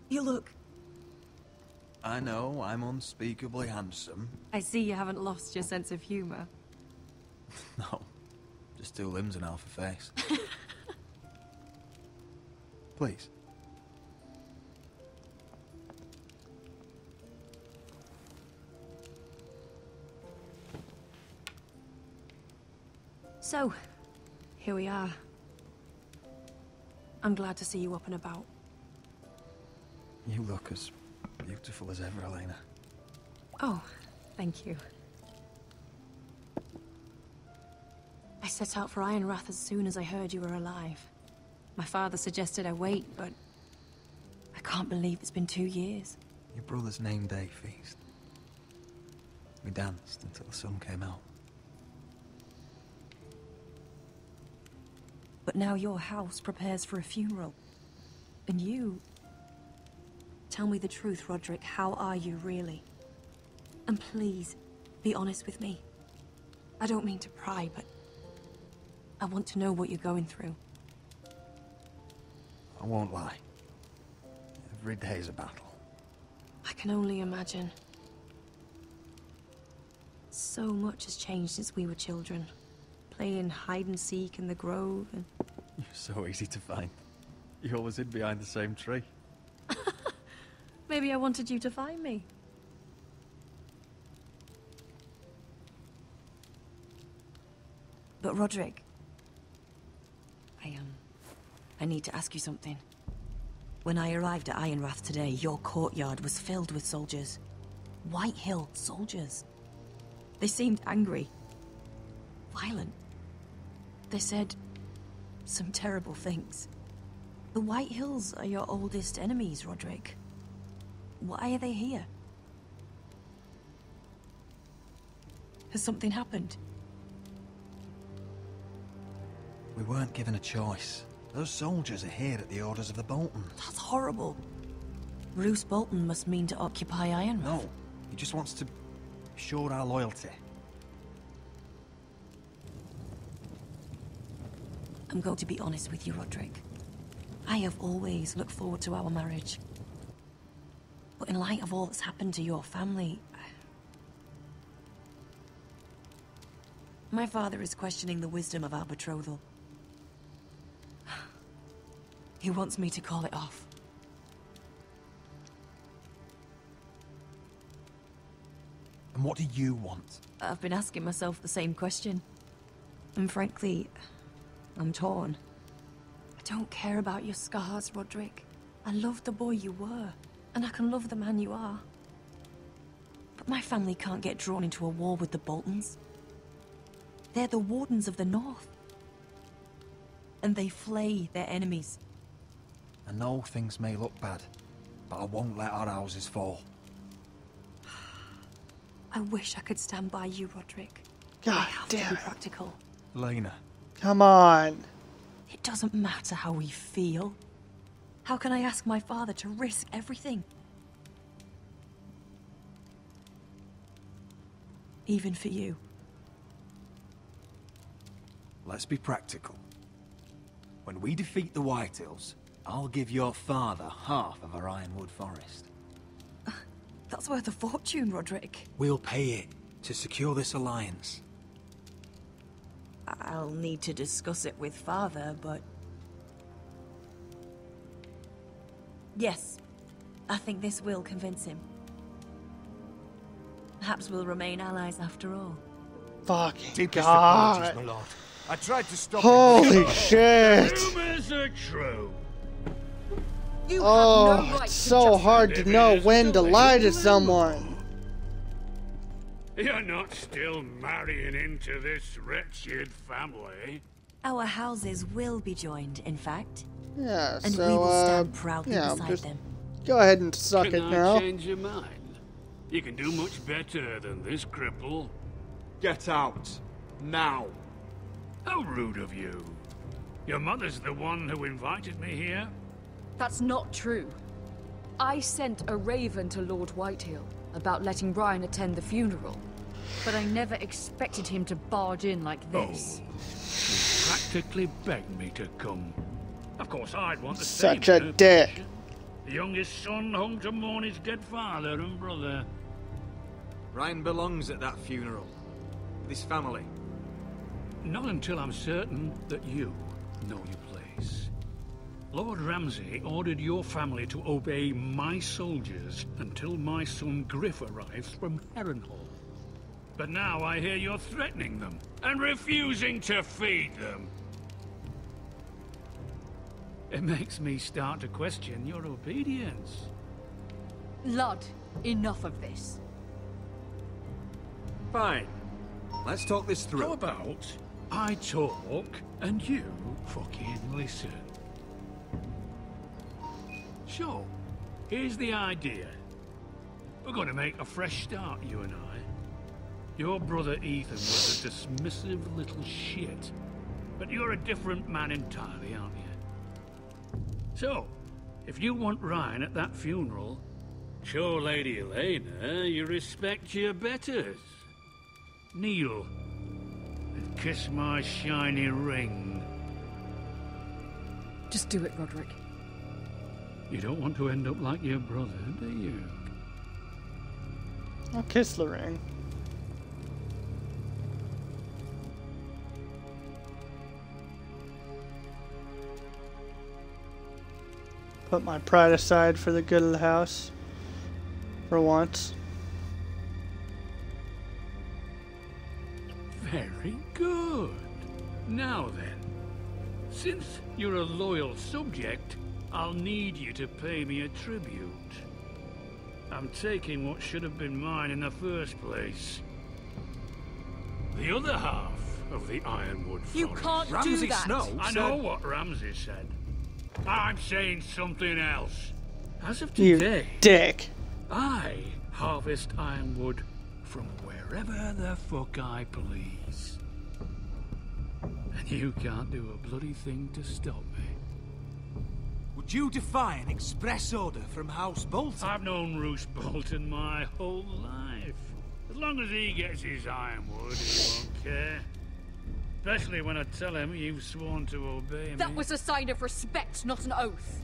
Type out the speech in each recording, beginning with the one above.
You look... I know, I'm unspeakably handsome. I see you haven't lost your sense of humor. No, just 2 limbs and half a face. Please. So, here we are. I'm glad to see you up and about. You look as beautiful as ever, Elena. Oh, thank you. I set out for Ironrath as soon as I heard you were alive. My father suggested I wait, but I can't believe it's been 2 years. Your brother's name day feast. We danced until the sun came out. But now your house prepares for a funeral. And you... Tell me the truth, Roderick. How are you, really? And please, be honest with me. I don't mean to pry, but... I want to know what you're going through. I won't lie. Every day's a battle. I can only imagine. So much has changed since we were children. Playing hide and seek in the grove and... You're so easy to find. You always hid behind the same tree. Maybe I wanted you to find me. But Roderick... I need to ask you something. When I arrived at Ironrath today, your courtyard was filled with soldiers. Whitehill soldiers. They seemed angry. Violent. They said some terrible things. The Whitehills are your oldest enemies, Roderick. Why are they here? Has something happened? We weren't given a choice. Those soldiers are here at the orders of the Boltons. That's horrible. Roose Bolton must mean to occupy Ironrath. No, he just wants to assure our loyalty. I'm going to be honest with you, Roderick. I have always looked forward to our marriage. But in light of all that's happened to your family... My father is questioning the wisdom of our betrothal. He wants me to call it off. And what do you want? I've been asking myself the same question. And frankly, I'm torn. I don't care about your scars, Roderick. I love the boy you were, and I can love the man you are. But my family can't get drawn into a war with the Boltons. They're the Wardens of the North. And they flay their enemies. I know things may look bad, but I won't let our houses fall. I wish I could stand by you, Roderick. God I have damn to be it. practical. Lena. Come on. It doesn't matter how we feel. How can I ask my father to risk everything? Even for you. Let's be practical. When we defeat the Whitehills, I'll give your father half of our Ironwood Forest. That's worth a fortune, Roderick. We'll pay it to secure this alliance. I'll need to discuss it with father, but... Yes, I think this will convince him. Perhaps we'll remain allies after all. Fucking Deepest God. apologies, my lord. I tried to stop Holy shit. Rumors are true. You Oh, have no right it's to so just... hard to know when to lie to someone. You're not still marrying into this wretched family. Our houses will be joined, in fact. Yeah, And so, we will stand proudly yeah, beside just them. go ahead and suck Can it I now. change your mind? You can do much better than this cripple. Get out. Now. How rude of you. Your mother's the one who invited me here. That's not true. I sent a raven to Lord Whitehill about letting Brian attend the funeral. But I never expected him to barge in like this. You practically begged me to come. Of course, I'd want the Such same a dick. permission. The youngest son home to mourn his dead father and brother. Ryan belongs at that funeral. With his family. Not until I'm certain that you know your place. Lord Ramsay ordered your family to obey my soldiers until my son Griff arrives from Harrenhal. But now I hear you're threatening them and refusing to feed them. It makes me start to question your obedience. Lud, enough of this. Fine. Let's talk this through. How about I talk and you fucking listen? So, here's the idea. We're going to make a fresh start, you and I. Your brother Ethan was a dismissive little shit. But you're a different man entirely, aren't you? So, if you want Ryan at that funeral, show Lady Elena you respect your betters. Kneel and kiss my shiny ring. Just do it, Roderick. You don't want to end up like your brother, do you? I'll kiss the ring. Put my pride aside for the good of the house. For once. Very good. Now then, since you're a loyal subject, I'll need you to pay me a tribute. I'm taking what should have been mine in the first place. The other half of the Ironwood Forest. You can't do Ramsay that. Snow I said- know what Ramsay said. I'm saying something else. As of You today, dick. I harvest ironwood from wherever the fuck I please. And you can't do a bloody thing to stop me. Would you defy an express order from House Bolton? I've known Roose Bolton my whole life. As long as he gets his ironwood, he won't care. Especially when I tell him you've sworn to obey me. That was a sign of respect, not an oath.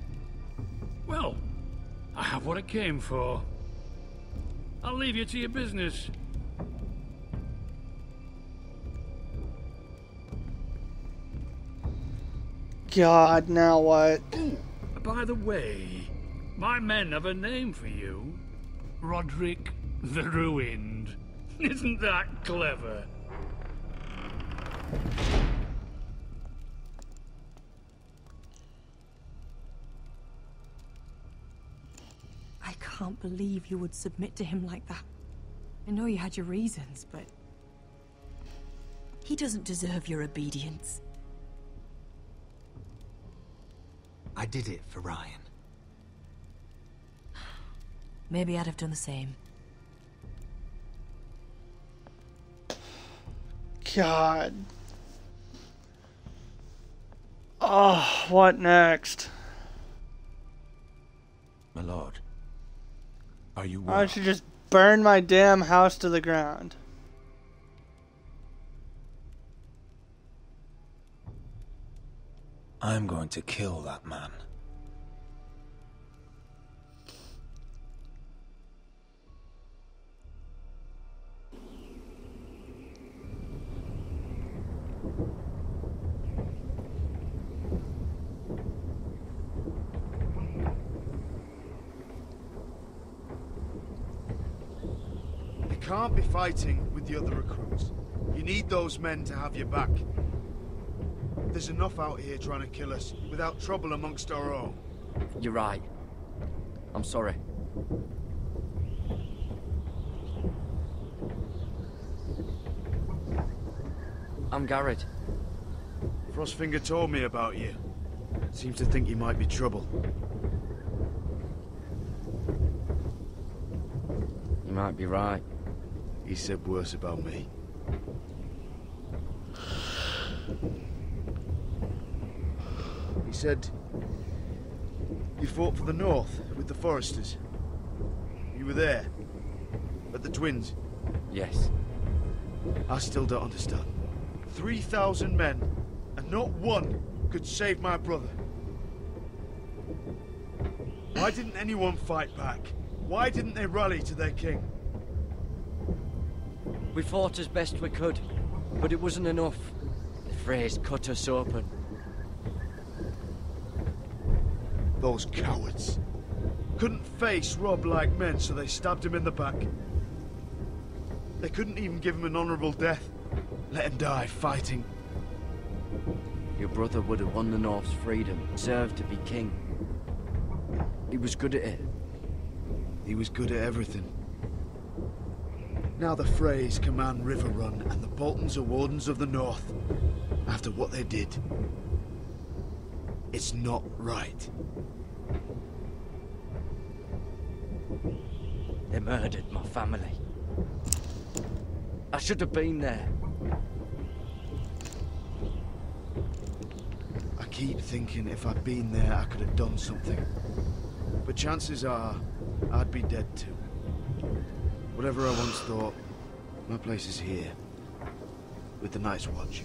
Well, I have what I came for. I'll leave you to your business. God, now what? Ooh, by the way, my men have a name for you. Roderick the Ruined. Isn't that clever? I can't believe you would submit to him like that. I know you had your reasons, but... he doesn't deserve your obedience. I did it for Ryan. Maybe I'd have done the same. God. Oh, what next? My lord, are you Why well? don't you just burn my damn house to the ground? I'm going to kill that man. You can't be fighting with the other recruits. You need those men to have your back. There's enough out here trying to kill us without trouble amongst our own. You're right. I'm sorry. I'm Garrett. Frostfinger told me about you. Seems to think you might be trouble. You might be right. He said worse about me. He said you fought for the North with the Foresters. You were there, at the Twins. Yes. I still don't understand. 3,000 men, and not one could save my brother. Why didn't anyone fight back? Why didn't they rally to their king? We fought as best we could, but it wasn't enough. The Freys cut us open. Those cowards. Couldn't face Robb like men, so they stabbed him in the back. They couldn't even give him an honorable death. Let him die fighting. Your brother would have won the North's freedom, deserved to be king. He was good at it. He was good at everything. Now the Freys command Riverrun, and the Boltons are Wardens of the North. After what they did. It's not right. They murdered my family. I should have been there. I keep thinking if I'd been there, I could have done something. But chances are, I'd be dead too. Whatever I once thought, my place is here. With the Night's Watch.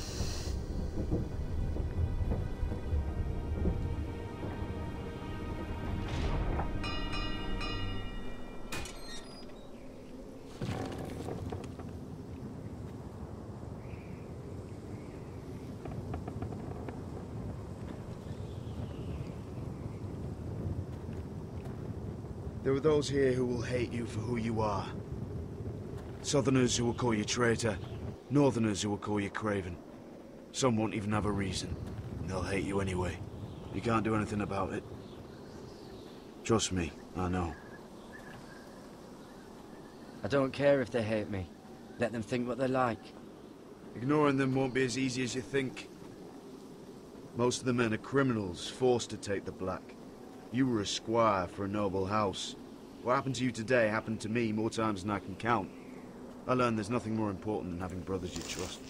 There are those here who will hate you for who you are. Southerners who will call you traitor, Northerners who will call you craven. Some won't even have a reason, and they'll hate you anyway. You can't do anything about it. Trust me, I know. I don't care if they hate me. Let them think what they like. Ignoring them won't be as easy as you think. Most of the men are criminals, forced to take the black. You were a squire for a noble house. What happened to you today happened to me more times than I can count. I learned there's nothing more important than having brothers you trust.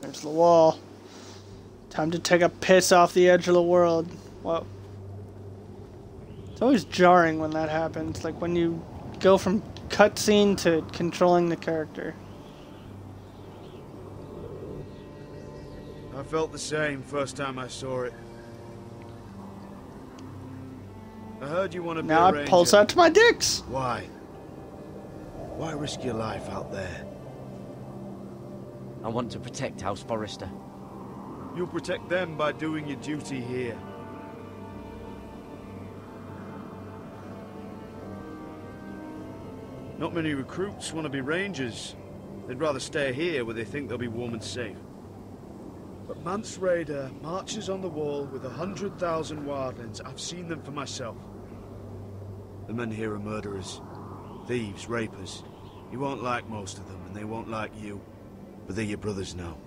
There's the wall. Time to take a piss off the edge of the world. Whoa. It's always jarring when that happens, like when you go from cutscene to controlling the character. I felt the same first time I saw it. I heard you want to be Now a I ranger. pulse out to my dicks. Why? Why risk your life out there? I want to protect House Forrester. You'll protect them by doing your duty here. Not many recruits want to be rangers. They'd rather stay here where they think they'll be warm and safe. But Mance Rayder marches on the wall with 100,000 wildlings. I've seen them for myself. The men here are murderers, thieves, rapers. You won't like most of them, and they won't like you. But they're your brothers now.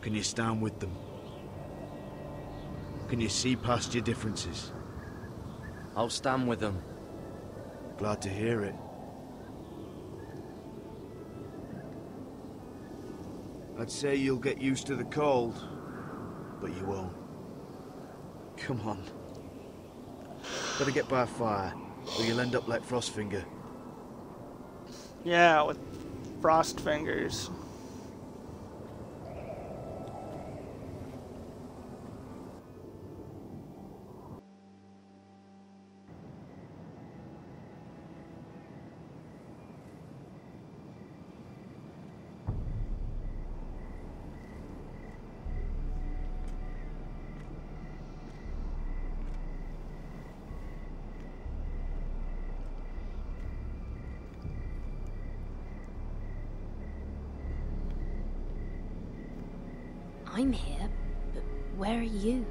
Can you stand with them? Can you see past your differences? I'll stand with them. Glad to hear it. I'd say you'll get used to the cold, but you won't. Come on. Better get by a fire, or you'll end up like Frostfinger. Yeah, with frost fingers. I'm here, but where are you?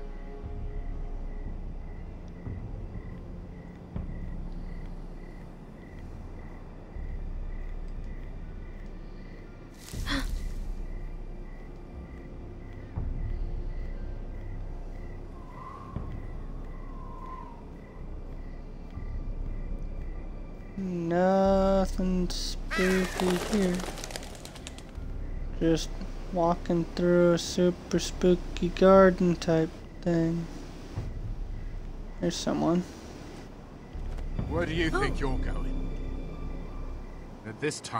Nothing spooky here. Just walking through a super spooky garden type thing. There's someone. Where do you think you're going? At this time.